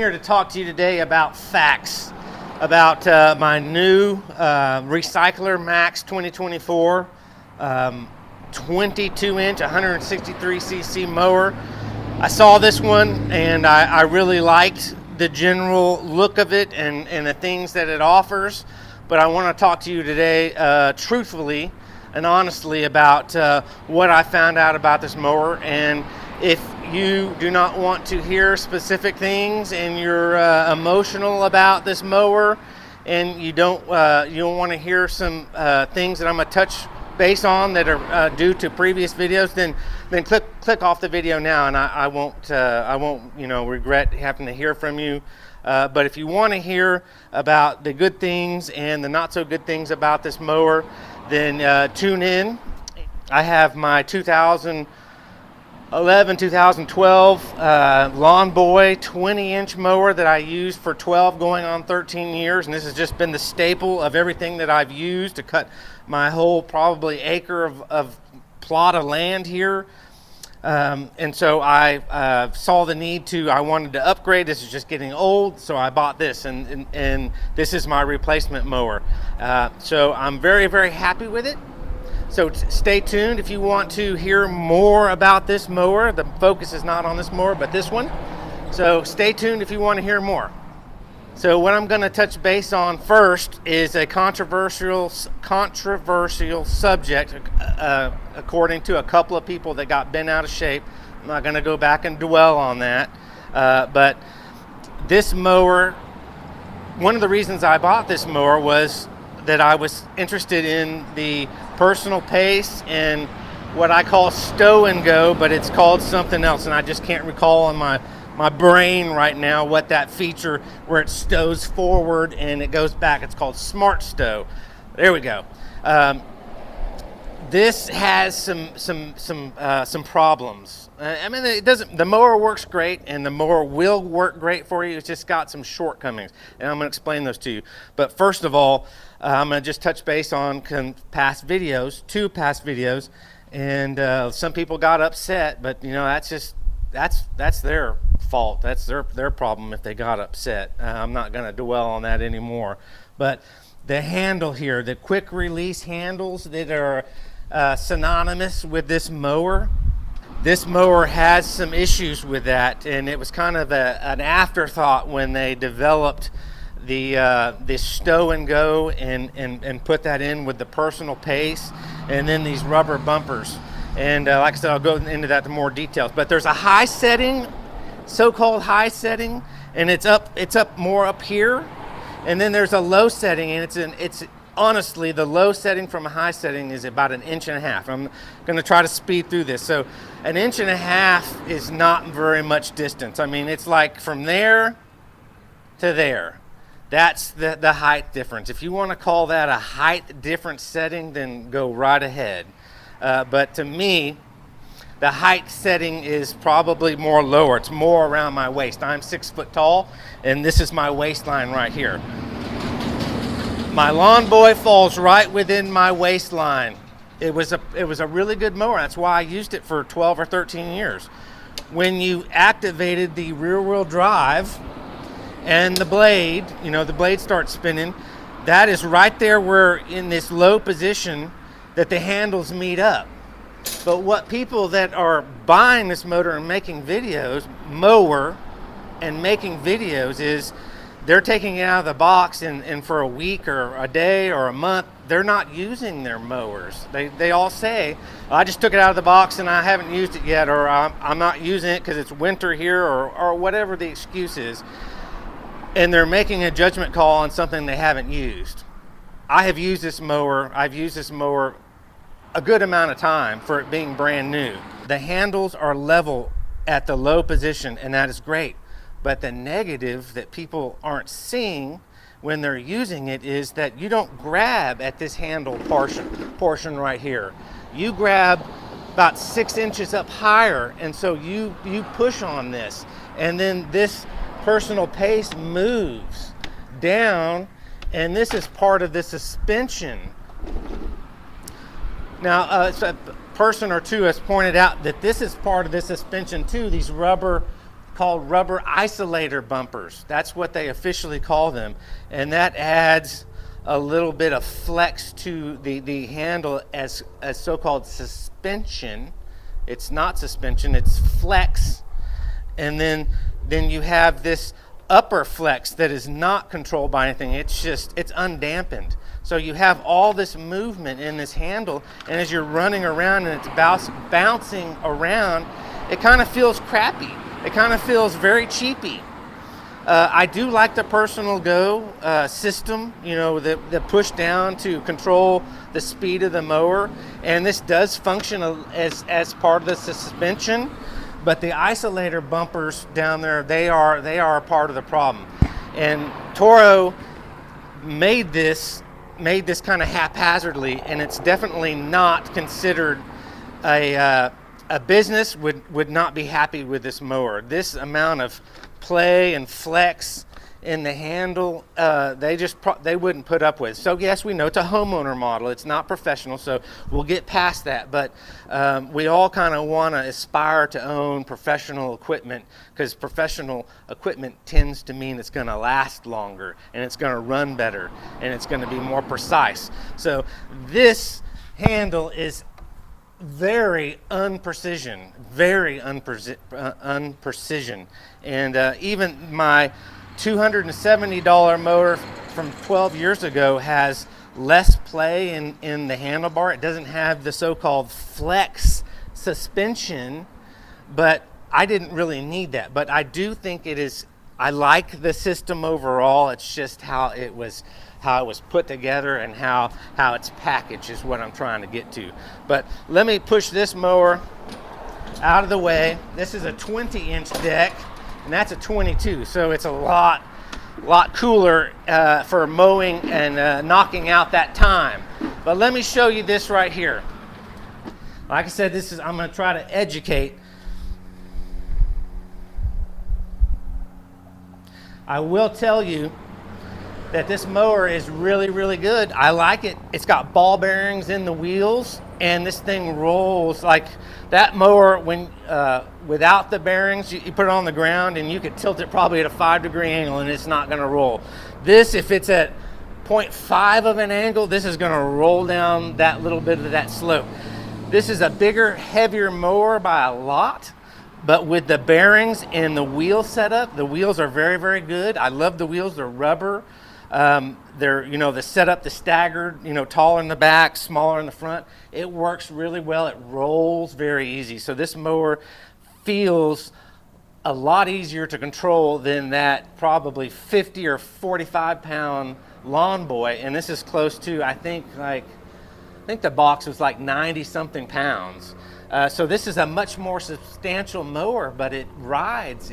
here to talk to you today about facts about my new Recycler Max 2024 22-inch 163cc mower. I saw this one and I really liked the general look of it and the things that it offers, but I want to talk to you today truthfully and honestly about what I found out about this mower. And if you do not want to hear specific things and you're emotional about this mower and you don't want to hear some things that I'm going to touch base on that are due to previous videos, then click off the video now, and I won't regret having to hear from you. But if you want to hear about the good things and the not so good things about this mower, then tune in. I have my 2011-2012 Lawn Boy 20-inch mower that I used for 12 going on 13 years, and this has just been the staple of everything that I've used to cut my whole probably acre of plot of land here. And so I saw the need I wanted to upgrade. This is just getting old, so I bought this, and this is my replacement mower. So I'm very, very happy with it. So stay tuned if you want to hear more about this mower. The focus is not on this mower, but this one. So stay tuned if you want to hear more. So what I'm going to touch base on first is a controversial subject, according to a couple of people that got bent out of shape. I'm not going to go back and dwell on that. But this mower, one of the reasons I bought this mower was that I was interested in the personal pace and what I call stow and go, but it's called something else, and I just can't recall on my brain right now what that feature where it stows forward and it goes back. It's called Smart Stow. There we go. This has some problems. I mean, it doesn't. The mower works great, and the mower will work great for you. It's just got some shortcomings, and I'm going to explain those to you. But first of all, I'm going to just touch base on two past videos, and some people got upset, but that's their fault. That's their problem if they got upset. I'm not going to dwell on that anymore. But the handle here, the quick release handles that are synonymous with this mower has some issues with that, and it was kind of an afterthought when they developed this stow and go and put that in with the personal pace, and then these rubber bumpers. And like I said, I'll go into that in more details. But there's a high setting, so-called high setting, and it's up more up here. And then there's a low setting, and it's honestly, the low setting from a high setting is about 1.5 inches. I'm going to try to speed through this. So 1.5 inches is not very much distance. I mean, it's like from there to there. That's the height difference. If you want to call that a height difference setting, then go right ahead. But to me, the height setting is probably more lower. It's more around my waist. I'm 6 foot tall, and this is my waistline right here. My Lawn Boy falls right within my waistline. It was a really good mower. That's why I used it for 12 or 13 years. When you activated the rear wheel drive and the blade, the blade starts spinning, that is right there where in this low position that the handles meet up. But what people that are buying this mower and making videos is they're taking it out of the box and for a week or a day or a month, they're not using their mowers. They all say, I just took it out of the box and I haven't used it yet, or I'm not using it because it's winter here, or whatever the excuse is. And they're making a judgment call on something they haven't used. I have used this mower. I've used this mower a good amount of time for it being brand new. The handles are level at the low position, and that is great. But the negative that people aren't seeing when they're using it is that you don't grab at this handle portion right here. You grab about 6 inches up higher, and so you push on this, and then this personal pace moves down, and this is part of the suspension. Now, a person or two has pointed out that this is part of the suspension too, these rubber called rubber isolator bumpers. That's what they officially call them. And that adds a little bit of flex to the handle as so-called suspension. It's not suspension, it's flex. And then you have this upper flex that is not controlled by anything. It's undampened. So you have all this movement in this handle, and as you're running around and it's bouncing around, it kind of feels crappy. It kind of feels very cheapy. I do like the personal go system, you know, the push down to control the speed of the mower, and this does function as part of the suspension, but the isolator bumpers down there, they are a part of the problem. And Toro made this kind of haphazardly, and it's definitely not considered a business would not be happy with this mower. This amount of play and flex in the handle, they wouldn't put up with. So yes, we know it's a homeowner model. It's not professional, so we'll get past that. But we all kind of want to aspire to own professional equipment, because professional equipment tends to mean it's going to last longer, and it's going to run better, and it's going to be more precise. So handle is very unprecision, and even my $270 mower from 12 years ago has less play in the handlebar. It doesn't have the so-called flex suspension, but I didn't really need that. But I do think it is, I like the system overall. It's just how it was put together and how it's packaged is what I'm trying to get to. But let me push this mower out of the way. This is a 20-inch deck, and that's a 22, so it's a lot cooler for mowing and knocking out that time. But let me show you this right here. Like I said, I'm going to try to educate. I will tell you that this mower is really, really good. I like it. It's got ball bearings in the wheels, and this thing rolls like that mower. When without the bearings, you put it on the ground and you could tilt it probably at a 5-degree angle and it's not gonna roll. This, if it's at 0.5 of an angle, this is gonna roll down that little bit of that slope. This is a bigger, heavier mower by a lot, but with the bearings and the wheel setup, the wheels are very, very good. I love the wheels. They're rubber. They're, you know, the setup, the staggered, you know, taller in the back, smaller in the front. It works really well. It rolls very easy. So this mower feels a lot easier to control than that probably 50 or 45 pound lawn boy. And this is close to, I think the box was like 90 something pounds. So this is a much more substantial mower, but it runs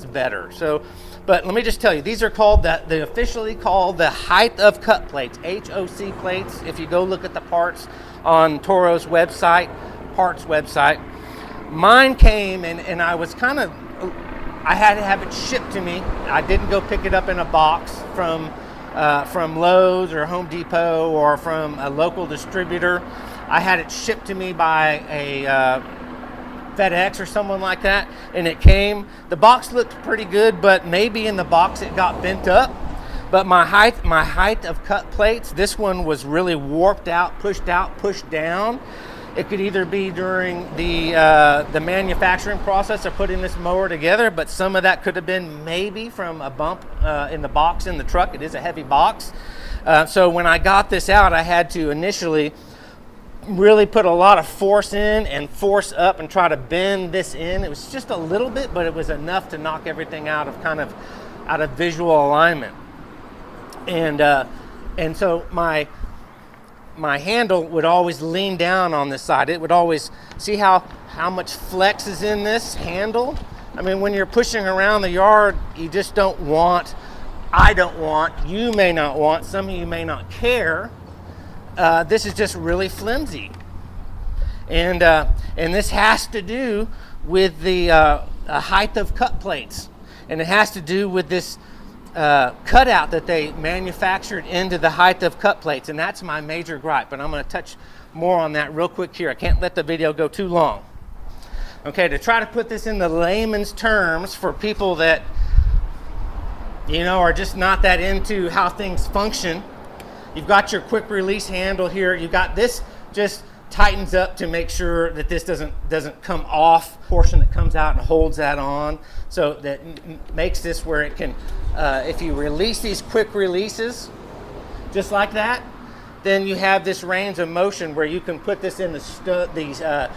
better. So, but let me just tell you, these are called they officially called the height of cut plates, HOC plates. If you go look at the parts on Toro's website, parts website, mine came and I was I had to have it shipped to me. I didn't go pick it up in a box from Lowe's or Home Depot or from a local distributor. I had it shipped to me by a FedEx or someone like that, and it came. The box looked pretty good, but maybe in the box it got bent up. But my height of cut plates, this one was really warped out, pushed down. It could either be during the manufacturing process of putting this mower together, but some of that could have been maybe from a bump in the box in the truck. It is a heavy box. So when I got this out, I had to initially really put a lot of force in and force up and try to bend this in. It was just a little bit, but it was enough to knock everything out of visual alignment. And so my handle would always lean down on this side. It would always see how much flex is in this handle. I mean, when you're pushing around the yard, you just don't want, you may not want, some of you may not care. This is just really flimsy, and this has to do with the height of cut plates, and it has to do with this cutout that they manufactured into the height of cut plates, and that's my major gripe. But I'm going to touch more on that real quick here. I can't let the video go too long. Okay, to try to put this in the layman's terms for people that, you know, are just not that into how things function, you've got your quick release handle here. You've got this just tightens up to make sure that this doesn't come off. Portion that comes out and holds that on, so that makes this where it can, if you release these quick releases, just like that, then you have this range of motion where you can put this in the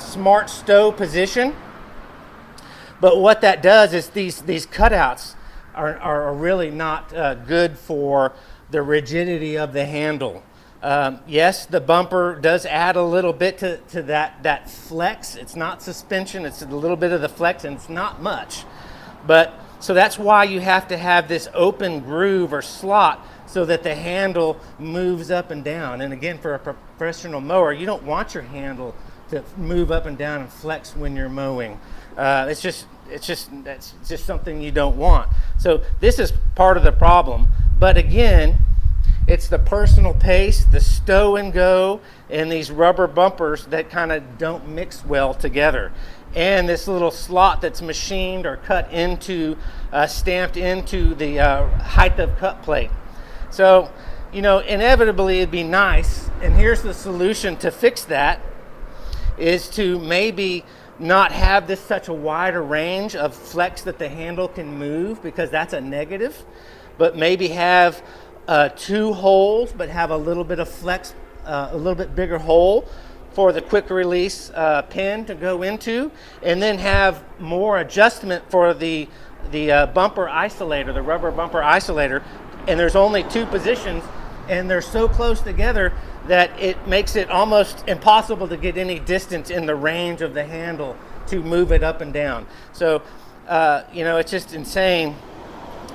smart stow position. But what that does is these cutouts are really not good for the rigidity of the handle. Yes, the bumper does add a little bit to that flex. It's not suspension, it's a little bit of the flex, and it's not much. But so that's why you have to have this open groove or slot so that the handle moves up and down. And again, for a professional mower, you don't want your handle to move up and down and flex when you're mowing. It's just something you don't want. So this is part of the problem. But again, it's the personal pace, the stow and go, and these rubber bumpers that kind of don't mix well together. And this little slot that's machined or cut into, stamped into the height of cut plate. So, you know, inevitably it'd be nice, and here's the solution to fix that, is to maybe not have this such a wider range of flex that the handle can move, because that's a negative, but maybe have 2 holes, but have a little bit of flex, a little bit bigger hole for the quick release pin to go into, and then have more adjustment for the bumper isolator, the rubber bumper isolator. And there's only 2 positions, and they're so close together that it makes it almost impossible to get any distance in the range of the handle to move it up and down. So, you know, it's just insane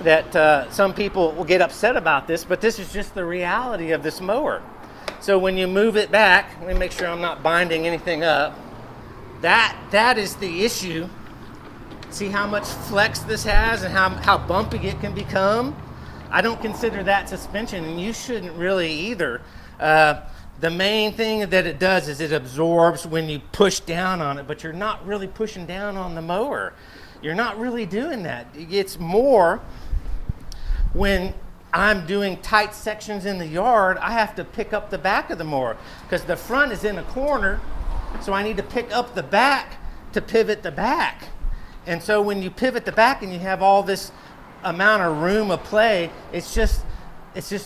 that some people will get upset about this, but this is just the reality of this mower. So when you move it back, let me make sure I'm not binding anything up. That is the issue. See how much flex this has and how bumpy it can become? I don't consider that suspension, and you shouldn't really either. The main thing that it does is it absorbs when you push down on it, but you're not really pushing down on the mower. You're not really doing that. It's more when I'm doing tight sections in the yard, I have to pick up the back of the mower because the front is in a corner, so I need to pick up the back to pivot the back. And so when you pivot the back and you have all this amount of room of play, it's just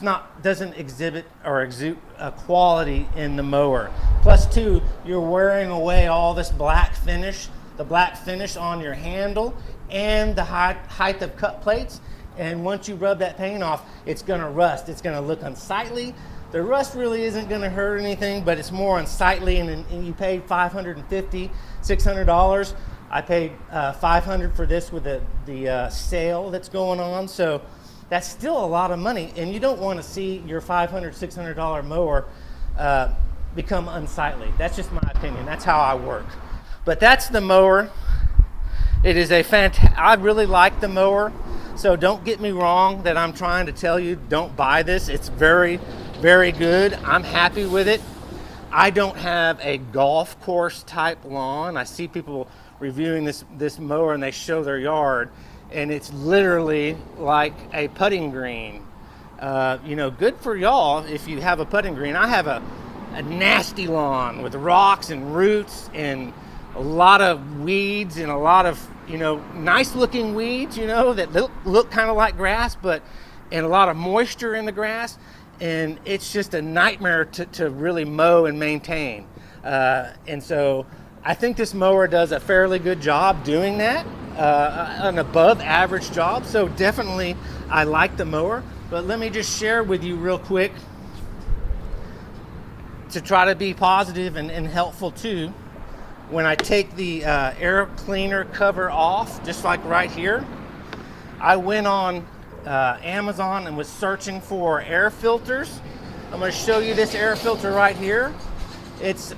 not, doesn't exhibit or exude a quality in the mower. Plus 2, you're wearing away all this black finish, the black finish on your handle and the height of cut plates. And once you rub that paint off, it's gonna rust. It's gonna look unsightly. The rust really isn't gonna hurt anything, but it's more unsightly, and you paid $550, $600. I paid $500 for this with the sale that's going on, so that's still a lot of money, and you don't want to see your $500, $600 mower become unsightly. That's just my opinion. That's how I work. But that's the mower. It is I really like the mower, so don't get me wrong that I'm trying to tell you don't buy this. It's very, very good. I'm happy with it. I don't have a golf course type lawn. I see people reviewing this mower and they show their yard, and it's literally like a putting green. You know, good for y'all if you have a putting green. I have a nasty lawn with rocks and roots and a lot of weeds and a lot of, you know, nice looking weeds, you know, that look kind of like grass, and a lot of moisture in the grass, and it's just a nightmare to really mow and maintain. And so I think this mower does a fairly good job doing that, an above average job. So definitely I like the mower, but let me just share with you real quick to try to be positive and helpful too. When I take the air cleaner cover off, just like right here, I went on Amazon and was searching for air filters. I'm going to show you this air filter right here. It's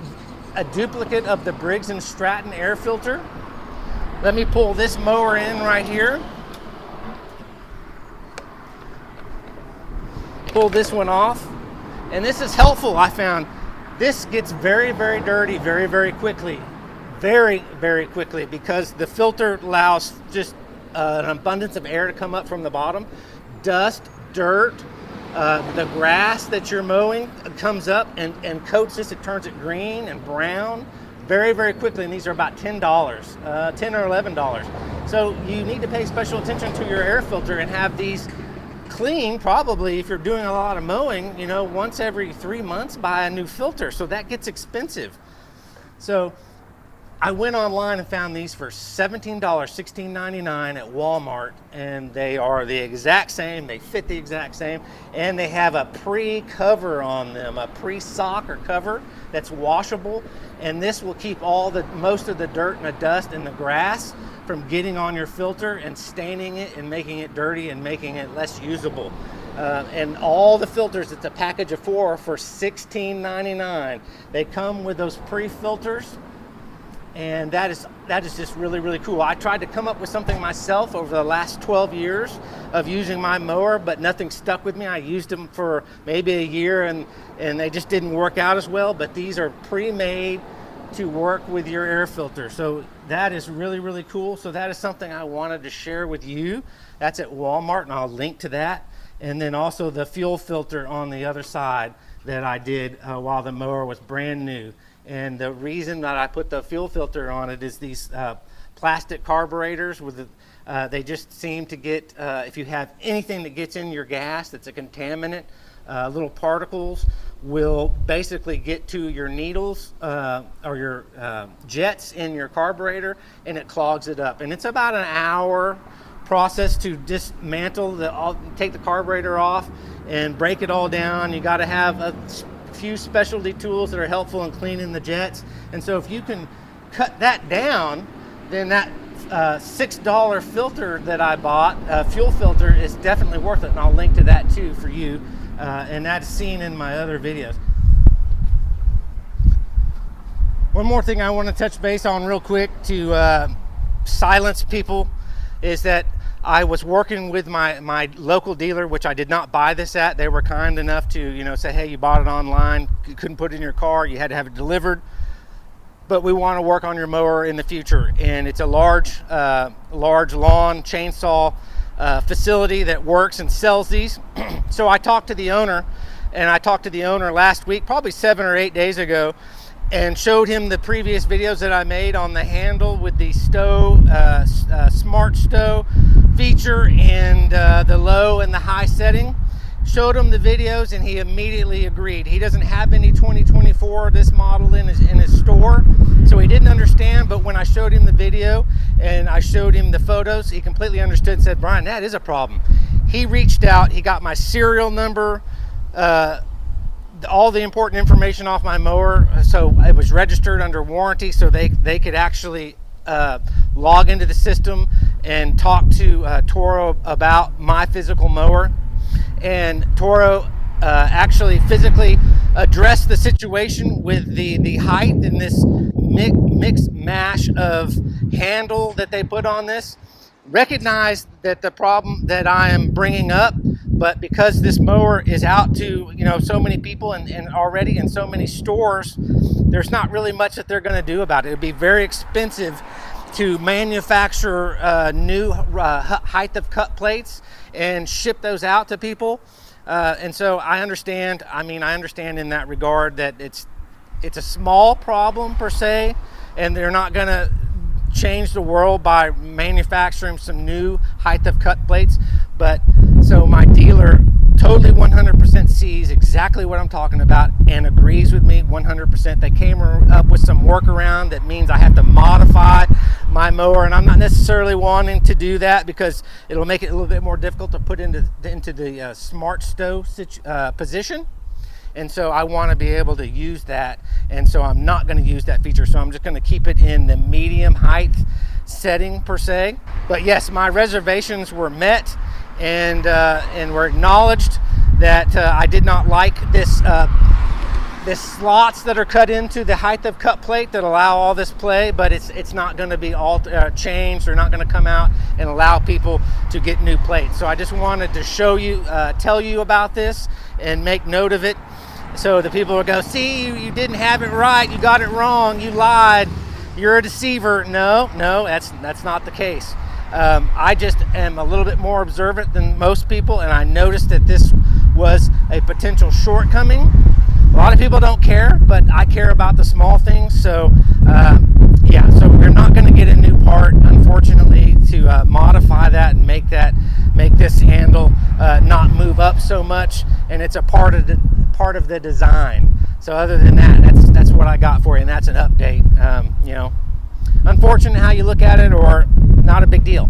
a duplicate of the Briggs & Stratton air filter. Let me pull this mower in right here. Pull this one off. And this is helpful, I found. This gets very, very dirty very, very quickly. very, very quickly, because the filter allows just an abundance of air to come up from the bottom. Dust, dirt, the grass that you're mowing comes up and coats this. It turns it green and brown very, very quickly, and these are about $10, $10 or $11. So you need to pay special attention to your air filter and have these clean, probably if you're doing a lot of mowing, once every 3 months, buy a new filter. So that gets expensive. So I went online and found these for $17, $16.99 at Walmart, and they are the exact same. They fit the exact same, and they have a pre-cover on them, a pre-sock or cover that's washable, and this will keep most of the dirt and the dust and the grass from getting on your filter and staining it and making it dirty and making it less usable. And all the filters, it's a package of 4 for $16.99. They come with those pre-filters. And that is just really, really cool. I tried to come up with something myself over the last 12 years of using my mower, but nothing stuck with me. I used them for maybe a year and they just didn't work out as well, but these are pre-made to work with your air filter. So that is really, really cool. So that is something I wanted to share with you. That's at Walmart, and I'll link to that. And then also the fuel filter on the other side that I did while the mower was brand new. And the reason that I put the fuel filter on it is these plastic carburetors they just seem to get, if you have anything that gets in your gas that's a contaminant, little particles will basically get to your needles or your jets in your carburetor, and it clogs it up. And it's about an hour process to dismantle take the carburetor off and break it all down. You got to have a few specialty tools that are helpful in cleaning the jets. And so if you can cut that down, then that $6 filter that I bought, fuel filter, is definitely worth it. And I'll link to that too for you. And that's seen in my other videos. One more thing I want to touch base on real quick to silence people is that I was working with my local dealer, which I did not buy this at. They were kind enough to, say, hey, you bought it online, you couldn't put it in your car, you had to have it delivered, but we want to work on your mower in the future. And it's a large lawn chainsaw facility that works and sells these. So I talked to the owner, and I talked to the owner last week, probably 7 or 8 days ago, and showed him the previous videos that I made on the handle with the stow, smart stow feature, and the low and the high setting. Showed him the videos, and he immediately agreed. He doesn't have any 2024 this model in his store, so he didn't understand. But when I showed him the video and I showed him the photos, he completely understood and said, Brian, that is a problem. He reached out, he got my serial number, all the important information off my mower, so it was registered under warranty, so they could actually log into the system and talk to Toro about my physical mower. And Toro actually physically addressed the situation with the height and this mixed mash of handle that they put on this. Recognized that the problem that I am bringing up, but because this mower is out to so many people and already in so many stores, there's not really much that they're going to do about it. It would be very expensive to manufacture new height of cut plates and ship those out to people. And so I understand in that regard that it's a small problem per se, and they're not going to change the world by manufacturing some new height of cut plates. But so my dealer totally 100% sees exactly what I'm talking about and agrees with me 100%. They came up with some workaround that means I have to modify my mower, and I'm not necessarily wanting to do that because it'll make it a little bit more difficult to put into the smart stow position. And so I want to be able to use that, and so I'm not going to use that feature. So I'm just going to keep it in the medium height setting per se. But yes, my reservations were met, and were acknowledged that I did not like this slots that are cut into the height of cut plate that allow all this play, but it's not going to be changed. They're not going to come out and allow people to get new plates. So I just wanted to show you, tell you about this and make note of it. So the people will go, see, you didn't have it right, you got it wrong, you lied. you're a deceiver. No, that's not the case. I just am a little bit more observant than most people, and I noticed that this was a potential shortcoming. A lot of people don't care, but I care about the small things. So yeah, so we're not going to get a new part, unfortunately, to modify that and make this handle not move up so much, and it's a part of the design. So other than that, that's what I got for you, and that's an update. You know, unfortunate how you look at it, or not a big deal.